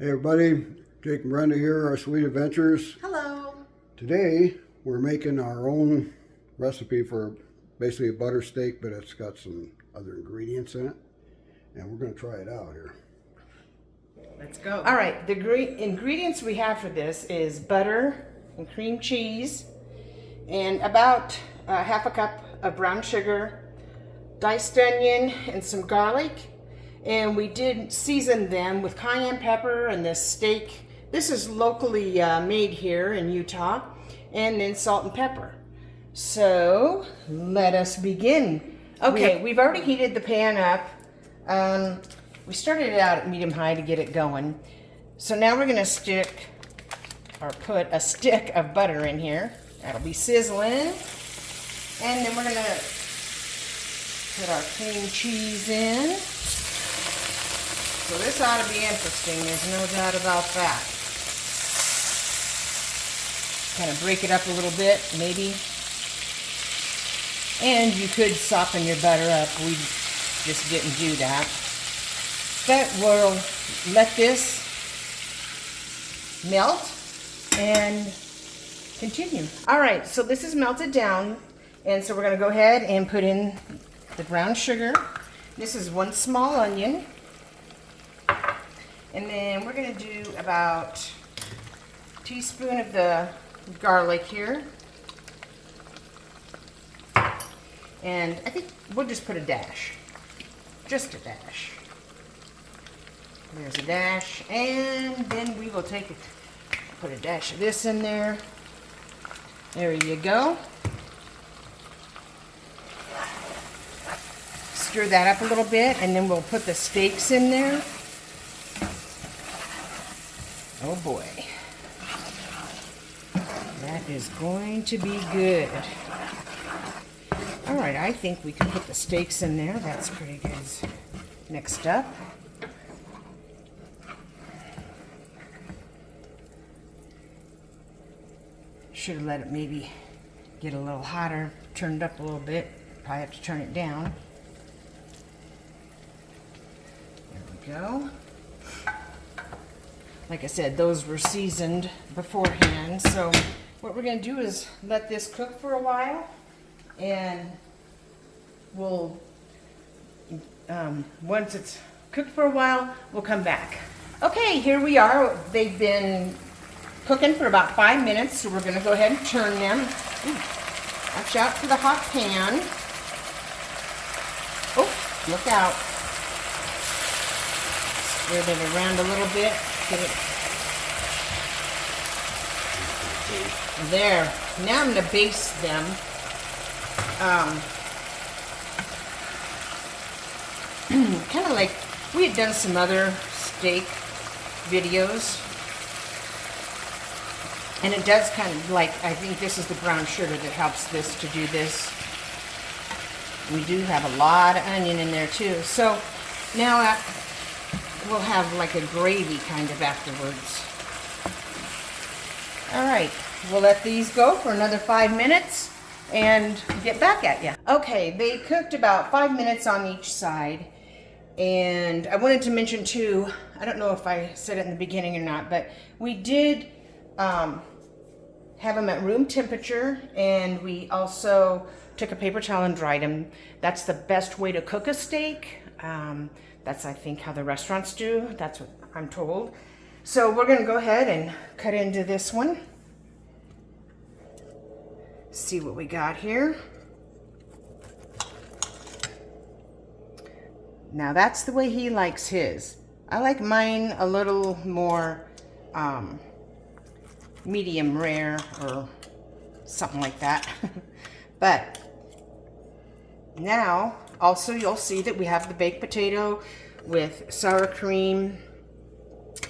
Hey everybody, Jake and Brenda here, our Sweet Adventures. Hello. Today we're making our own recipe for basically a butter steak, but it's got some other ingredients in it. And we're going to try it out here. Let's go. All right, the ingredients we have for this is butter and cream cheese and about half a cup of brown sugar, diced onion, and some garlic. And we did season them with cayenne pepper and this steak. This is locally made here in Utah. And then salt and pepper. So let us begin. Okay, we've already heated the pan up. We started it out at medium high to get it going. So now we're gonna put a stick of butter in here. That'll be sizzling. And then we're gonna put our cream cheese in. So this ought to be interesting, there's no doubt about that. Kind of break it up a little bit, maybe. And you could soften your butter up, we just didn't do that. But we'll let this melt and continue. All right, so this is melted down, and so we're gonna go ahead and put in the brown sugar. This is 1 small onion. And then we're going to do about a teaspoon of the garlic here. And I think we'll just put a dash. Just a dash. There's a dash. And then we will put a dash of this in there. There you go. Stir that up a little bit, and then we'll put the steaks in there. Oh boy, that is going to be good. All right, I think we can put the steaks in there. That's pretty good. Mixed up. Should have let it maybe get a little hotter, turned up a little bit. Probably have to turn it down. There we go. Like I said, those were seasoned beforehand. So what we're going to do is let this cook for a while, and we'll, once it's cooked for a while, we'll come back. Okay, here we are. They've been cooking for about 5 minutes, so we're going to go ahead and turn them. Ooh, watch out for the hot pan. Oh, look out. Stir it around a little bit. Get it there. Now I'm going to baste them. Kind of like we had done some other steak videos, and it does kind of like, I think this is the brown sugar that helps this to do this. We do have a lot of onion in there too. So now we'll have like a gravy kind of afterwards. All right, we'll let these go for another 5 minutes and get back at you. Okay, they cooked about 5 minutes on each side. And I wanted to mention too, I don't know if I said it in the beginning or not, but we did have them at room temperature, and we also took a paper towel and dried them. That's the best way to cook a steak. That's, I think, how the restaurants do. That's what I'm told. So we're going to go ahead and cut into this one. See what we got here. Now that's the way he likes his. I like mine a little more medium rare or something like that. But now also you'll see that we have the baked potato with sour cream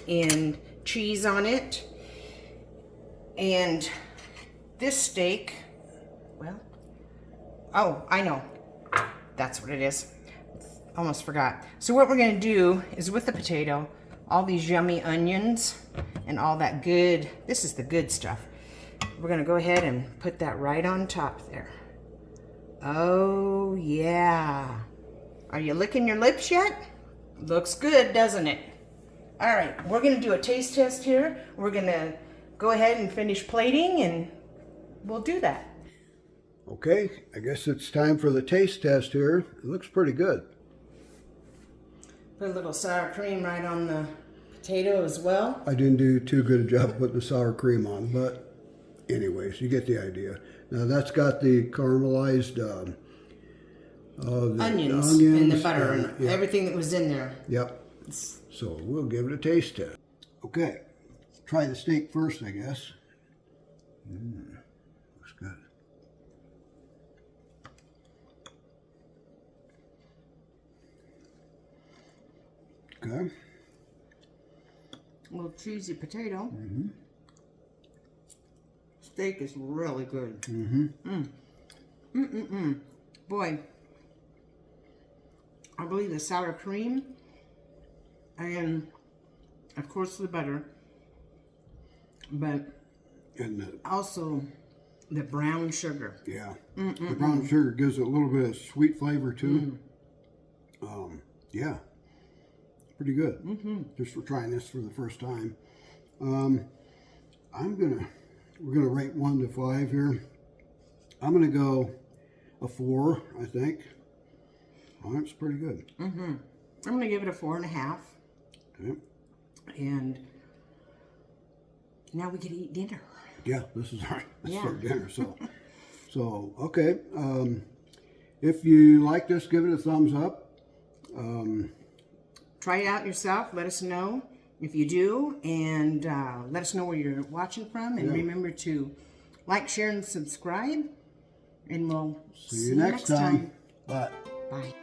and cheese on it. And this steak, well, oh, I know. That's what it is. Almost forgot. So what we're going to do is with the potato, all these yummy onions and all that good, this is the good stuff. We're going to go ahead and put that right on top there. Oh yeah. Are you licking your lips yet? Looks good, doesn't it? All right, we're gonna do a taste test here. We're gonna go ahead and finish plating, and we'll do that. Okay, I guess it's time for the taste test here. It looks pretty good. Put a little sour cream right on the potato as well. I didn't do too good a job putting the sour cream on, but anyways, you get the idea. Now that's got the caramelized the Onions and the butter and yeah. everything that was in there. Yep. So we'll give it a taste test. Okay, let's try the steak first, I guess. Looks good. Okay. A little cheesy potato. Steak is really good. Boy, I believe the sour cream and of course the butter, but And also the brown sugar. yeah, the brown sugar gives it a little bit of sweet flavor too. Yeah, pretty good. Just for trying this for the first time. We're gonna rate 1 to 5 here. I'm gonna go a 4, I think. Oh, that's pretty good. I'm gonna give it a 4.5. Okay. And now we get to eat dinner. Yeah, this is our Yeah. dinner. So okay. If you like this, give it a thumbs up. Try it out yourself. Let us know if you do, and let us know where you're watching from. And remember to like, share, and subscribe. And we'll See you next time. Bye. Bye.